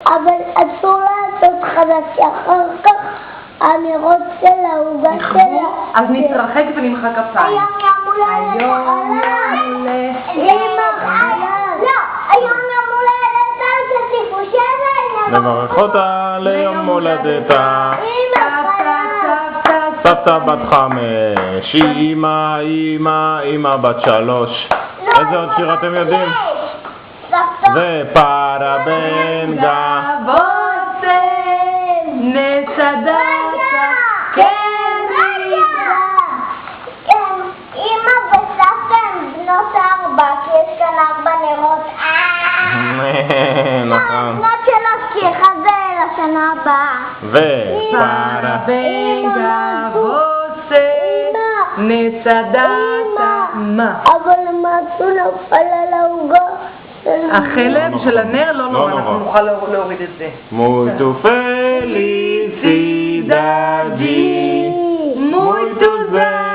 אבל אסור לעשות חדש, כי אחר כך האמירות של העוגה שלה. אז נתרחק ונמחא כפיים. היום יום הולדת שתיקחו שבע. נברך אותה ליום הולדתה. סבתא בת 5, אמא בת 3. איזה עוד שיר אתם יודעים? ופרבנגה נסדתה קריבה. אמא וסבתא הם בנות 4, כי יש כאן 4 נרות. נכון. בנות שלוש, כי אחד זה לשנה הבאה. פרבנגה נסדתה מה? אבל משהו נפל על העוגה. החלב של הנר לא נורא, אנחנו נוכל להוריד את זה. Molto felicidade, Muito bem.